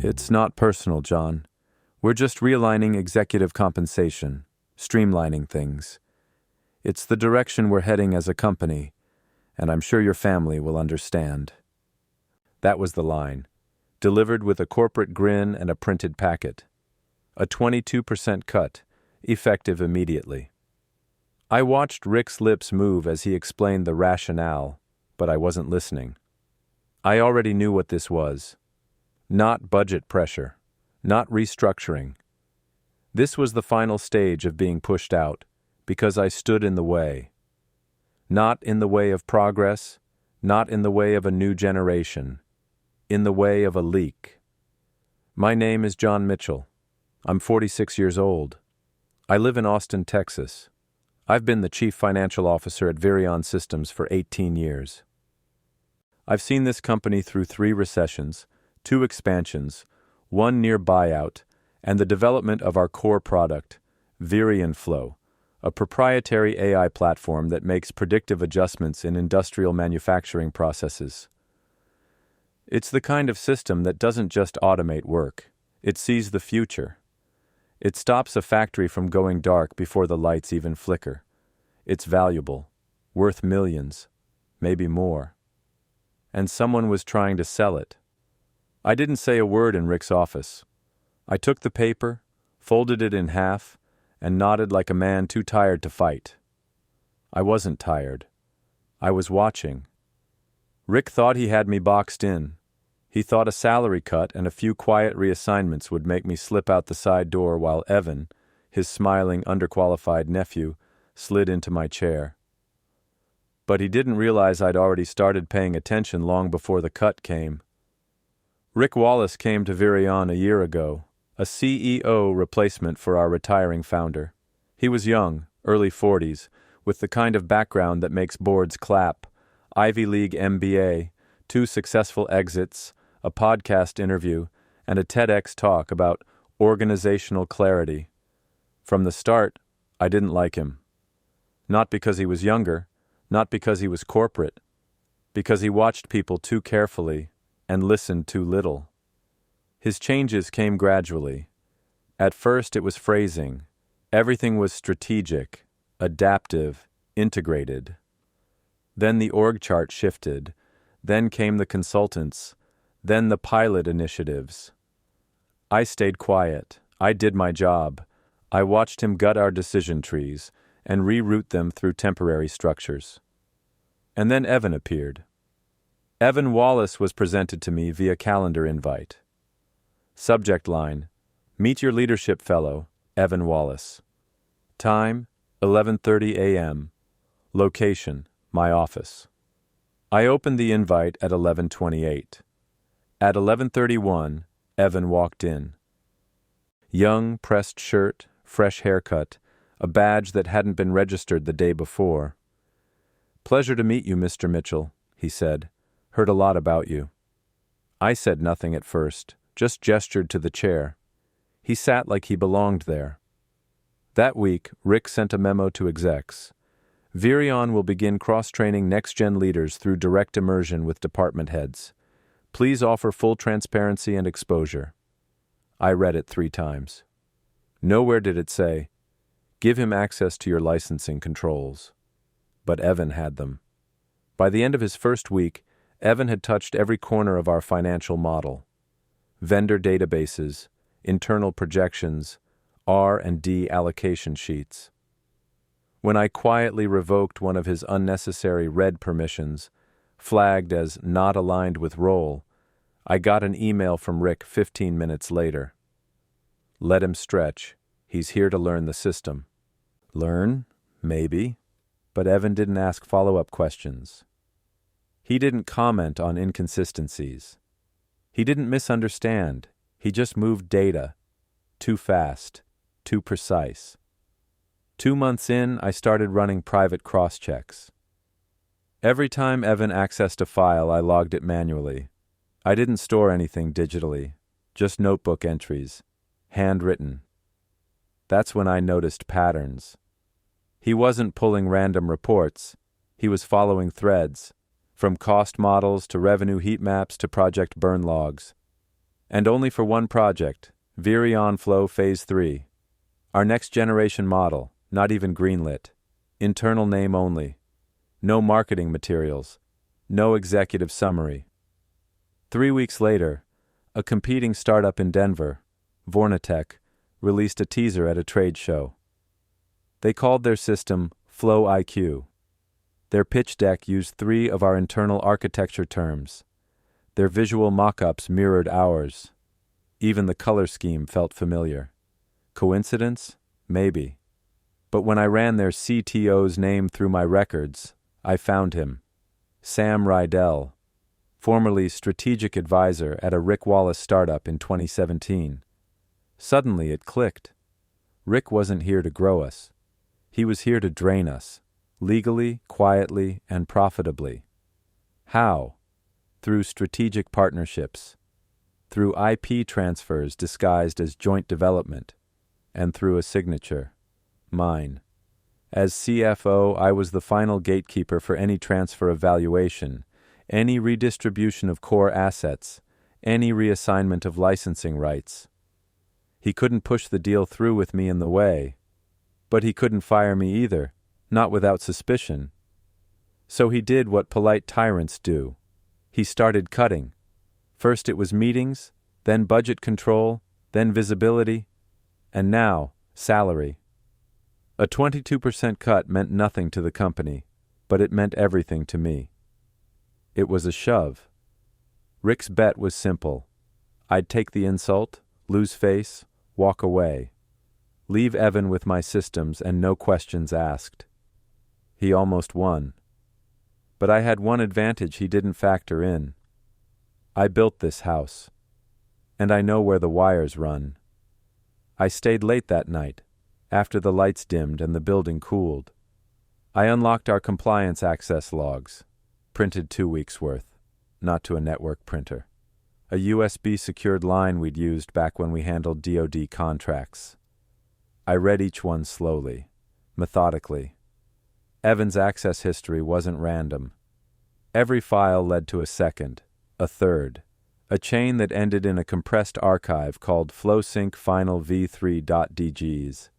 It's not personal, John. We're just realigning executive compensation, streamlining things. It's the direction we're heading as a company, and I'm sure your family will understand. That was the line, delivered with a corporate grin and a printed packet. A 22% cut, effective immediately. I watched Rick's lips move as he explained the rationale, but I wasn't listening. I already knew what this was. Not budget pressure, not restructuring. This was the final stage of being pushed out, because I stood in the way. Not in the way of progress, not in the way of a new generation, in the way of a leak. My name is John Mitchell. I'm 46 years old. I live in Austin, Texas. I've been the chief financial officer at Virion Systems for 18 years. I've seen this company through 3 recessions, 2 expansions, 1 near buyout, and the development of our core product, Virion Flow, a proprietary AI platform that makes predictive adjustments in industrial manufacturing processes. It's the kind of system that doesn't just automate work, it sees the future. It stops a factory from going dark before the lights even flicker. It's valuable, worth millions, maybe more. And someone was trying to sell it. I didn't say a word in Rick's office. I took the paper, folded it in half, and nodded like a man too tired to fight. I wasn't tired. I was watching. Rick thought he had me boxed in. He thought a salary cut and a few quiet reassignments would make me slip out the side door while Evan, his smiling, underqualified nephew, slid into my chair. But he didn't realize I'd already started paying attention long before the cut came. Rick Wallace came to Virion a year ago, a CEO replacement for our retiring founder. He was young, early 40s, with the kind of background that makes boards clap, Ivy League MBA, 2 successful exits, a podcast interview, and a TEDx talk about organizational clarity. From the start, I didn't like him. Not because he was younger, not because he was corporate, because he watched people too carefully and listened too little. His changes came gradually. At first it was phrasing. Everything was strategic, adaptive, integrated. Then the org chart shifted. Then came the consultants. Then the pilot initiatives. I stayed quiet. I did my job. I watched him gut our decision trees and reroute them through temporary structures. And then Evan appeared. Evan Wallace was presented to me via calendar invite. Subject line, Meet your leadership fellow, Evan Wallace. Time, 11:30 a.m. Location, my office. I opened the invite at 11:28. At 11:31, Evan walked in. Young, pressed shirt, fresh haircut, a badge that hadn't been registered the day before. Pleasure to meet you, Mr. Mitchell, he said. Heard a lot about you. I said nothing at first, just gestured to the chair. He sat like he belonged there. That week, Rick sent a memo to execs. Virion will begin cross-training next-gen leaders through direct immersion with department heads. Please offer full transparency and exposure. I read it 3 times. Nowhere did it say, give him access to your licensing controls. But Evan had them. By the end of his first week, Evan had touched every corner of our financial model. Vendor databases, internal projections, R&D allocation sheets. When I quietly revoked one of his unnecessary red permissions, flagged as not aligned with role, I got an email from Rick 15 minutes later. Let him stretch. He's here to learn the system. Learn? Maybe. But Evan didn't ask follow-up questions. He didn't comment on inconsistencies. He didn't misunderstand. He just moved data. Too fast. Too precise. 2 months in, I started running private cross-checks. Every time Evan accessed a file, I logged it manually. I didn't store anything digitally, just notebook entries, handwritten. That's when I noticed patterns. He wasn't pulling random reports. He was following threads, from cost models to revenue heat maps to project burn logs. And only for one project, Virion Flow Phase 3. Our next generation model, not even greenlit. Internal name only. No marketing materials. No executive summary. 3 weeks later, a competing startup in Denver, Vornatech, released a teaser at a trade show. They called their system Flow IQ. Their pitch deck used 3 of our internal architecture terms. Their visual mock-ups mirrored ours. Even the color scheme felt familiar. Coincidence? Maybe. But when I ran their CTO's name through my records, I found him. Sam Rydell, formerly strategic advisor at a Rick Wallace startup in 2017. Suddenly it clicked. Rick wasn't here to grow us. He was here to drain us, legally, quietly, and profitably. How? Through strategic partnerships, through IP transfers disguised as joint development, and through a signature, mine. As CFO, I was the final gatekeeper for any transfer of valuation, any redistribution of core assets, any reassignment of licensing rights. He couldn't push the deal through with me in the way, but he couldn't fire me either, not without suspicion. So he did what polite tyrants do. He started cutting. First it was meetings, then budget control, then visibility, and now, salary. A 22% cut meant nothing to the company, but it meant everything to me. It was a shove. Rick's bet was simple. I'd take the insult, lose face, walk away. Leave Evan with my systems and no questions asked. He almost won. But I had one advantage he didn't factor in. I built this house, and I know where the wires run. I stayed late that night, after the lights dimmed and the building cooled. I unlocked our compliance access logs, printed 2 weeks' worth, not to a network printer. A USB-secured line we'd used back when we handled DoD contracts. I read each one slowly, methodically. Evan's access history wasn't random. Every file led to a second, a third, a chain that ended in a compressed archive called FlowSync Final v3.dgs.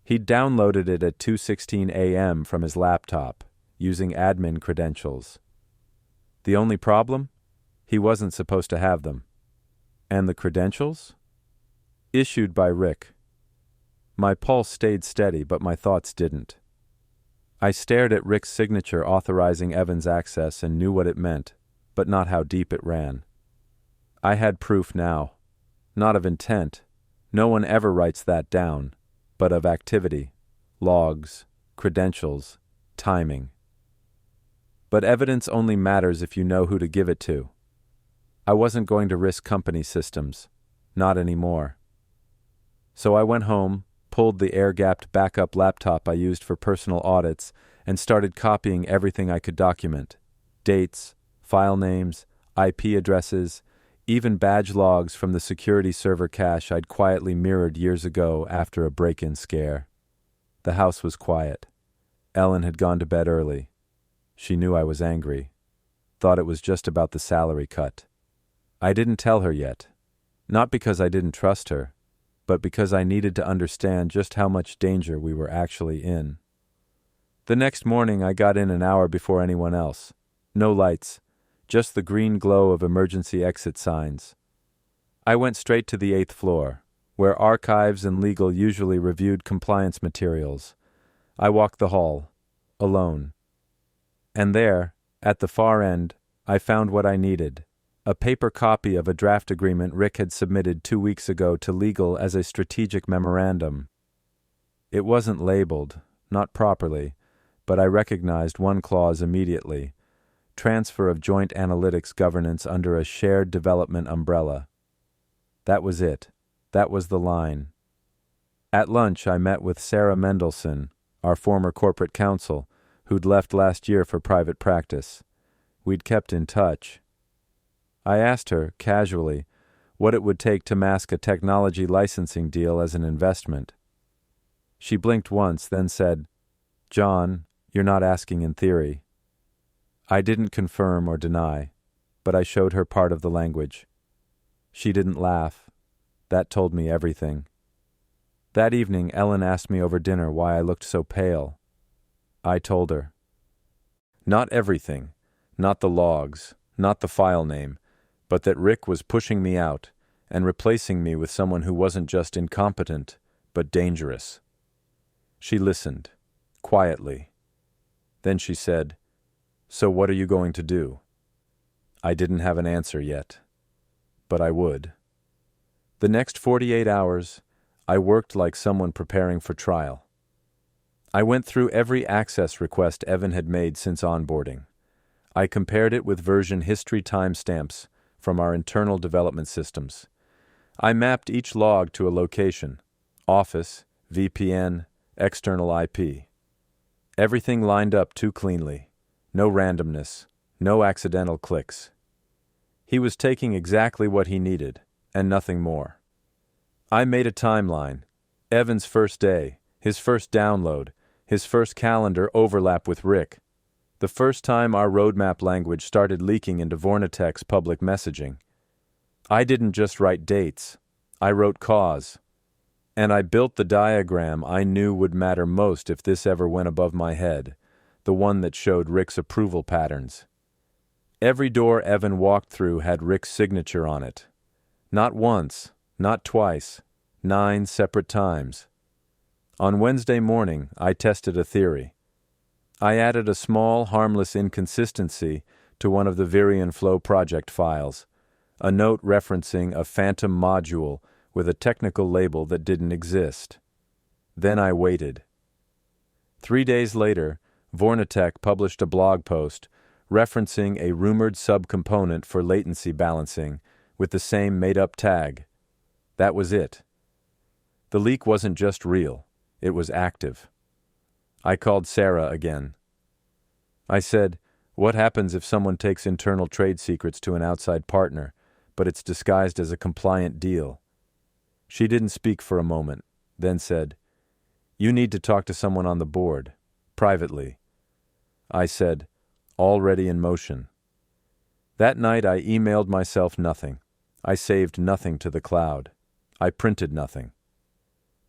He'd downloaded it at 2:16 a.m. from his laptop, using admin credentials. The only problem? He wasn't supposed to have them. And the credentials? Issued by Rick. My pulse stayed steady, but my thoughts didn't. I stared at Rick's signature authorizing Evan's access and knew what it meant, but not how deep it ran. I had proof now. Not of intent. No one ever writes that down, but of activity, logs, credentials, timing. But evidence only matters if you know who to give it to. I wasn't going to risk company systems. Not anymore. So I went home, pulled the air-gapped backup laptop I used for personal audits, and started copying everything I could document. Dates, file names, IP addresses, even badge logs from the security server cache I'd quietly mirrored years ago after a break-in scare. The house was quiet. Ellen had gone to bed early. She knew I was angry. Thought it was just about the salary cut. I didn't tell her yet. Not because I didn't trust her, but because I needed to understand just how much danger we were actually in. The next morning I got in an hour before anyone else. No lights, just the green glow of emergency exit signs. I went straight to the 8th floor, where archives and legal usually reviewed compliance materials. I walked the hall, alone. And there, at the far end, I found what I needed. A paper copy of a draft agreement Rick had submitted 2 weeks ago to legal as a strategic memorandum. It wasn't labeled, not properly, but I recognized one clause immediately: transfer of joint analytics governance under a shared development umbrella. That was it. That was the line. At lunch, I met with Sarah Mendelson, our former corporate counsel, who'd left last year for private practice. We'd kept in touch. I asked her, casually, what it would take to mask a technology licensing deal as an investment. She blinked once, then said, "John, you're not asking in theory." I didn't confirm or deny, but I showed her part of the language. She didn't laugh. That told me everything. That evening, Ellen asked me over dinner why I looked so pale. I told her. Not everything, not the logs, not the file name, but that Rick was pushing me out and replacing me with someone who wasn't just incompetent, but dangerous. She listened, quietly. Then she said, "So what are you going to do?" I didn't have an answer yet, but I would. The next 48 hours, I worked like someone preparing for trial. I went through every access request Evan had made since onboarding. I compared it with version history timestamps from our internal development systems. I mapped each log to a location: office, VPN, external IP. Everything lined up too cleanly. No randomness, no accidental clicks. He was taking exactly what he needed, and nothing more. I made a timeline: Evan's first day, his first download, his first calendar overlap with Rick, the first time our roadmap language started leaking into Vornatek's public messaging. I didn't just write dates, I wrote cause. And I built the diagram I knew would matter most if this ever went above my head, the one that showed Rick's approval patterns. Every door Evan walked through had Rick's signature on it. Not once, not twice, 9 separate times. On Wednesday morning, I tested a theory. I added a small, harmless inconsistency to one of the Virion Flow project files, a note referencing a phantom module with a technical label that didn't exist. Then I waited. 3 days later, Vornatek published a blog post referencing a rumored subcomponent for latency balancing with the same made-up tag. That was it. The leak wasn't just real, it was active. I called Sarah again. I said, "What happens if someone takes internal trade secrets to an outside partner, but it's disguised as a compliant deal?" She didn't speak for a moment, then said, "You need to talk to someone on the board, privately." I said, "Already in motion." That night I emailed myself nothing. I saved nothing to the cloud. I printed nothing.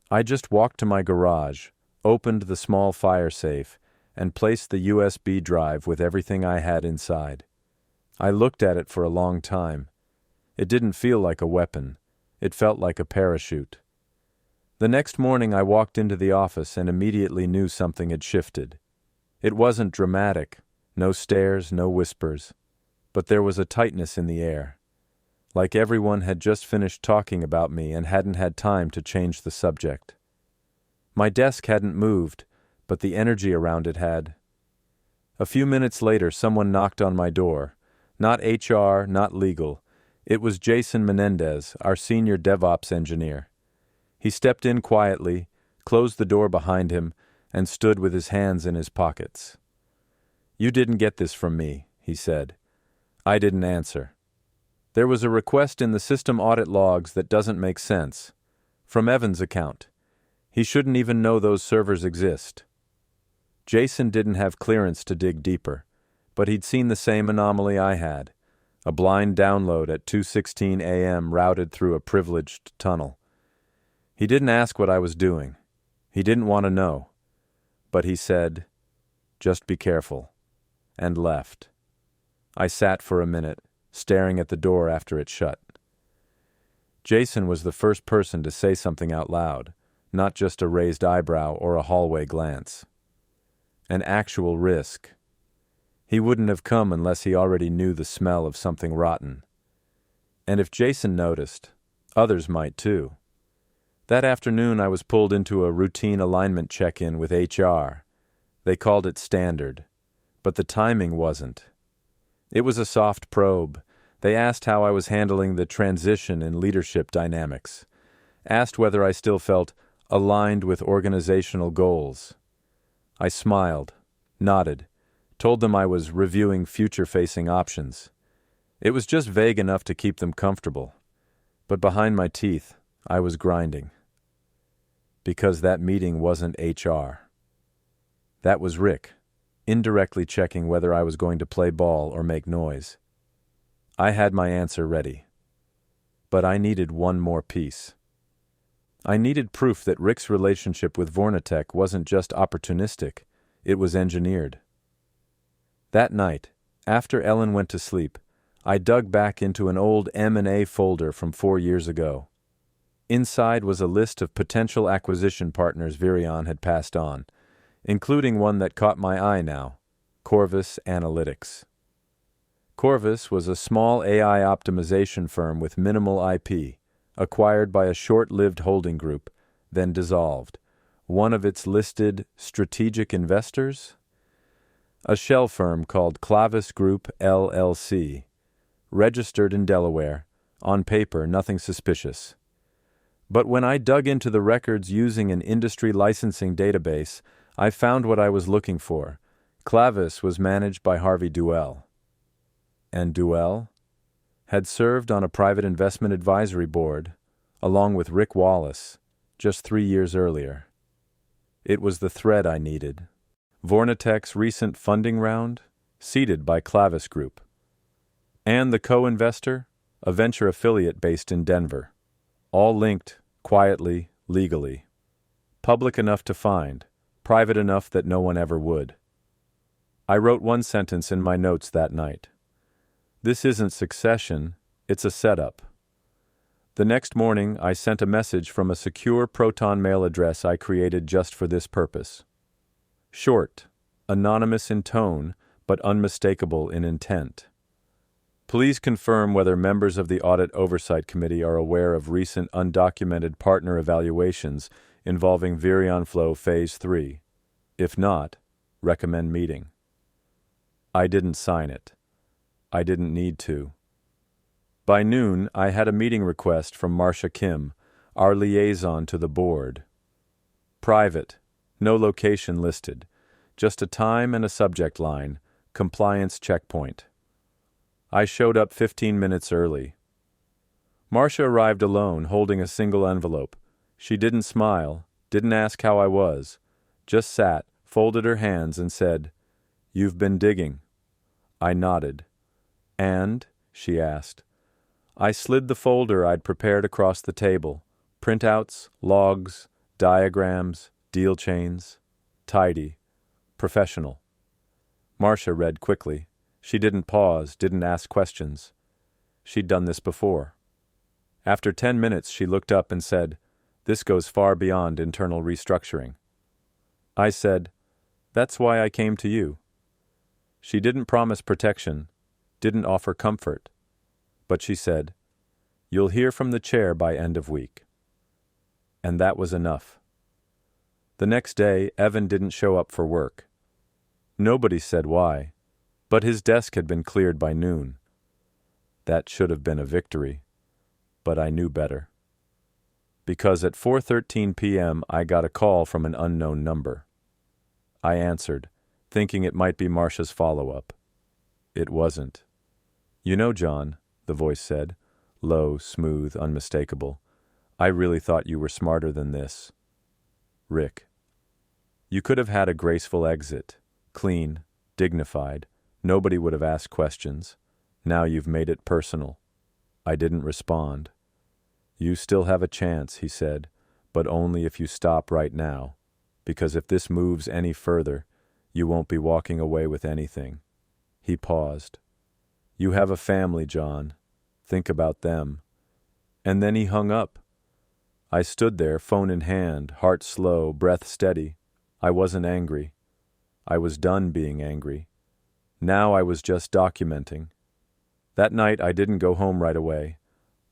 I just walked to my garage, opened the small fire safe, and placed the USB drive with everything I had inside. I looked at it for a long time. It didn't feel like a weapon. It felt like a parachute. The next morning I walked into the office and immediately knew something had shifted. It wasn't dramatic, no stares, no whispers, but there was a tightness in the air. Like everyone had just finished talking about me and hadn't had time to change the subject. My desk hadn't moved, but the energy around it had. A few minutes later, someone knocked on my door. Not HR, not legal. It was Jason Menendez, our senior DevOps engineer. He stepped in quietly, closed the door behind him, and stood with his hands in his pockets. "You didn't get this from me," he said. I didn't answer. "There was a request in the system audit logs that doesn't make sense. From Evan's account. He shouldn't even know those servers exist." Jason didn't have clearance to dig deeper, but he'd seen the same anomaly I had. A blind download at 2:16 a.m. routed through a privileged tunnel. He didn't ask what I was doing. He didn't want to know. But he said, "Just be careful," and left. I sat for a minute, staring at the door after it shut. Jason was the first person to say something out loud, not just a raised eyebrow or a hallway glance. An actual risk. He wouldn't have come unless he already knew the smell of something rotten. And if Jason noticed, others might too. That afternoon I was pulled into a routine alignment check-in with HR. They called it standard, but the timing wasn't. It was a soft probe. They asked how I was handling the transition in leadership dynamics, asked whether I still felt aligned with organizational goals. I smiled, nodded, told them I was reviewing future-facing options. It was just vague enough to keep them comfortable. But behind my teeth, I was grinding. Because that meeting wasn't HR. That was Rick, indirectly checking whether I was going to play ball or make noise. I had my answer ready. But I needed one more piece. I needed proof that Rick's relationship with Vornatech wasn't just opportunistic, it was engineered. That night, after Ellen went to sleep, I dug back into an old M&A folder from 4 years ago. Inside was a list of potential acquisition partners Virion had passed on, including one that caught my eye now, Corvus Analytics. Corvus was a small AI optimization firm with minimal IP, acquired by a short-lived holding group, then dissolved. One of its listed strategic investors? A shell firm called Clavis Group LLC, registered in Delaware. On paper, nothing suspicious. But when I dug into the records using an industry licensing database, I found what I was looking for. Clavis was managed by Harvey Duell. And Duell had served on a private investment advisory board, along with Rick Wallace, just 3 years earlier. It was the thread I needed. Vornatech's recent funding round, seeded by Clavis Group. And the co-investor, a venture affiliate based in Denver. All linked, quietly, legally. Public enough to find, private enough that no one ever would. I wrote one sentence in my notes that night. This isn't Succession, it's a setup. The next morning, I sent a message from a secure Proton mail address I created just for this purpose. Short, anonymous in tone, but unmistakable in intent. Please confirm whether members of the Audit Oversight Committee are aware of recent undocumented partner evaluations involving Virion Flow Phase 3. If not, recommend meeting. I didn't sign it. I didn't need to. By noon, I had a meeting request from Marcia Kim, our liaison to the board. Private, no location listed, just a time and a subject line, compliance checkpoint. I showed up 15 minutes early. Marcia arrived alone, holding a single envelope. She didn't smile, didn't ask how I was, just sat, folded her hands, and said, "You've been digging." I nodded. "And?" she asked. I slid the folder I'd prepared across the table. Printouts, logs, diagrams, deal chains. Tidy. Professional. Marcia read quickly. She didn't pause, didn't ask questions. She'd done this before. After 10 minutes, she looked up and said, "This goes far beyond internal restructuring." I said, "That's why I came to you." She didn't promise protection, didn't offer comfort, but she said, "You'll hear from the chair by end of week." And that was enough. The next day, Evan didn't show up for work. Nobody said why, but his desk had been cleared by noon. That should have been a victory, but I knew better. Because at 4:13 p.m. I got a call from an unknown number. I answered, thinking it might be Marcia's follow-up. It wasn't. "You know, John," the voice said, low, smooth, unmistakable, "I really thought you were smarter than this." Rick. You could have had a graceful exit, clean, dignified. Nobody would have asked questions. Now you've made it personal. I didn't respond. "You still have a chance," he said, "but only if you stop right now, because if this moves any further, you won't be walking away with anything." He paused. "You have a family, John. Think about them." And then he hung up. I stood there, phone in hand, heart slow, breath steady. I wasn't angry. I was done being angry. Now I was just documenting. That night I didn't go home right away.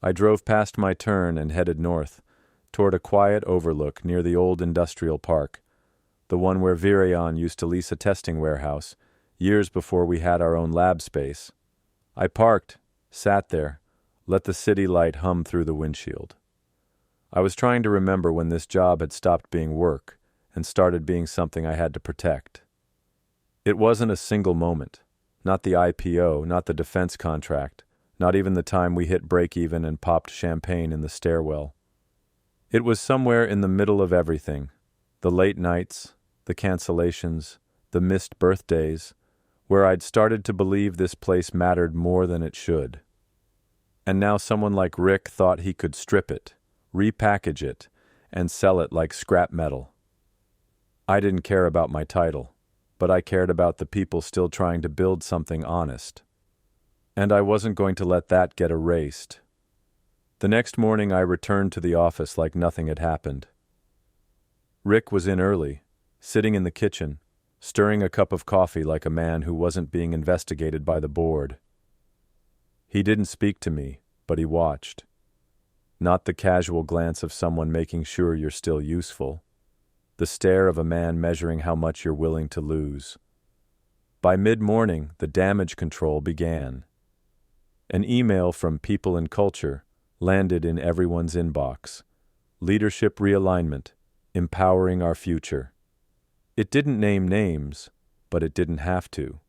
I drove past my turn and headed north, toward a quiet overlook near the old industrial park, the one where Virion used to lease a testing warehouse, years before we had our own lab space. I parked, sat there, let the city light hum through the windshield. I was trying to remember when this job had stopped being work and started being something I had to protect. It wasn't a single moment, not the IPO, not the defense contract, not even the time we hit break-even and popped champagne in the stairwell. It was somewhere in the middle of everything, the late nights, the cancellations, the missed birthdays, where I'd started to believe this place mattered more than it should. And now someone like Rick thought he could strip it, repackage it, and sell it like scrap metal. I didn't care about my title, but I cared about the people still trying to build something honest. And I wasn't going to let that get erased. The next morning I returned to the office like nothing had happened. Rick was in early, sitting in the kitchen, stirring a cup of coffee like a man who wasn't being investigated by the board. He didn't speak to me, but he watched. Not the casual glance of someone making sure you're still useful. The stare of a man measuring how much you're willing to lose. By mid-morning, the damage control began. An email from People and Culture landed in everyone's inbox. Leadership realignment, empowering our future. It didn't name names, but it didn't have to.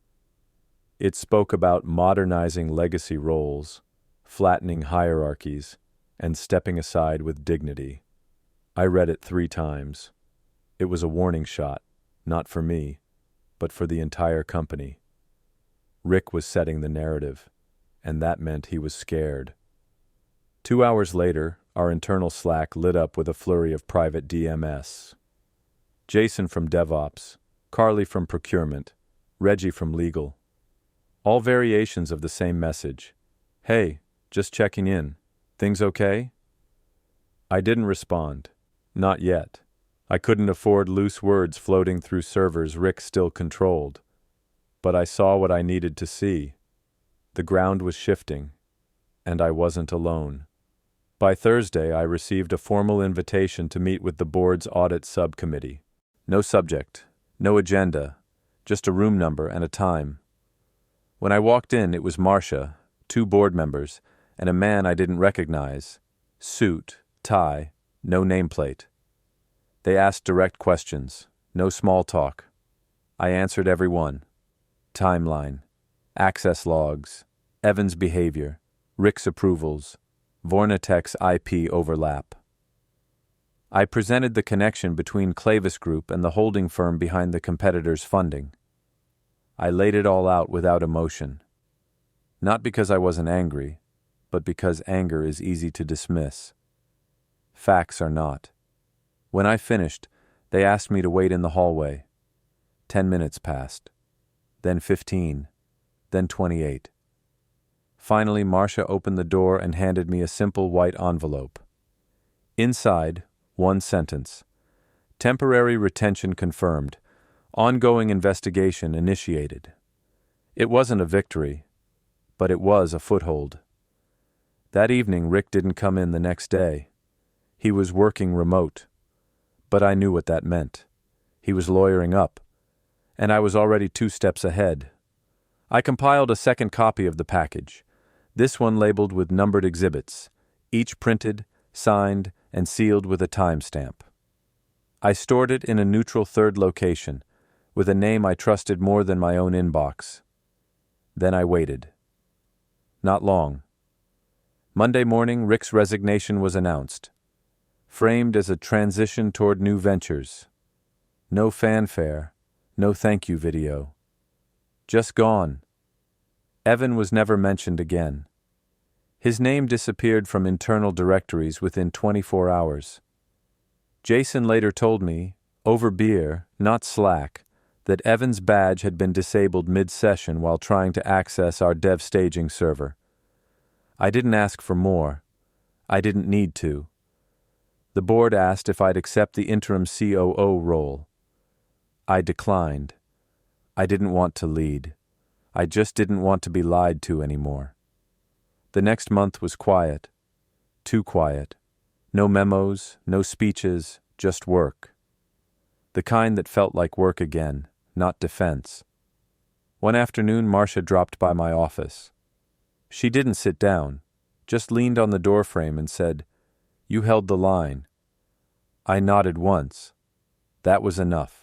It spoke about modernizing legacy roles, flattening hierarchies, and stepping aside with dignity. I read it 3 times. It was a warning shot, not for me, but for the entire company. Rick was setting the narrative, and that meant he was scared. 2 hours later, our internal Slack lit up with a flurry of private DMS. Jason from DevOps, Carly from Procurement, Reggie from Legal. All variations of the same message. Hey, just checking in. Things okay? I didn't respond. Not yet. I couldn't afford loose words floating through servers Rick still controlled. But I saw what I needed to see. The ground was shifting, and I wasn't alone. By Thursday, I received a formal invitation to meet with the board's audit subcommittee. No subject, no agenda, just a room number and a time. When I walked in, it was Marcia, 2 board members, and a man I didn't recognize. Suit, tie, no nameplate. They asked direct questions, no small talk. I answered every one. Timeline, access logs, Evan's behavior, Rick's approvals, Vornatech's IP overlap. I presented the connection between Clavis Group and the holding firm behind the competitor's funding. I laid it all out without emotion. Not because I wasn't angry, but because anger is easy to dismiss. Facts are not. When I finished, they asked me to wait in the hallway. 10 minutes passed, then 15, then 28. Finally, Marcia opened the door and handed me a simple white envelope. Inside, 1 sentence. Temporary retention confirmed. Ongoing investigation initiated. It wasn't a victory, but it was a foothold. That evening, Rick didn't come in the next day. He was working remote. But I knew what that meant. He was lawyering up, and I was already 2 steps ahead. I compiled a second copy of the package, this one labeled with numbered exhibits, each printed, signed, and sealed with a timestamp. I stored it in a neutral 3rd location, with a name I trusted more than my own inbox. Then I waited. Not long. Monday morning, Rick's resignation was announced, framed as a transition toward new ventures. No fanfare, no thank you video. Just gone. Evan was never mentioned again. His name disappeared from internal directories within 24 hours. Jason later told me, over beer, not Slack, that Evan's badge had been disabled mid-session while trying to access our dev staging server. I didn't ask for more. I didn't need to. The board asked if I'd accept the interim COO role. I declined. I didn't want to lead. I just didn't want to be lied to anymore. The next month was quiet. Too quiet. No memos, no speeches, just work. The kind that felt like work again, not defense. One afternoon, Marcia dropped by my office. She didn't sit down, just leaned on the doorframe and said, "You held the line." I nodded once. That was enough.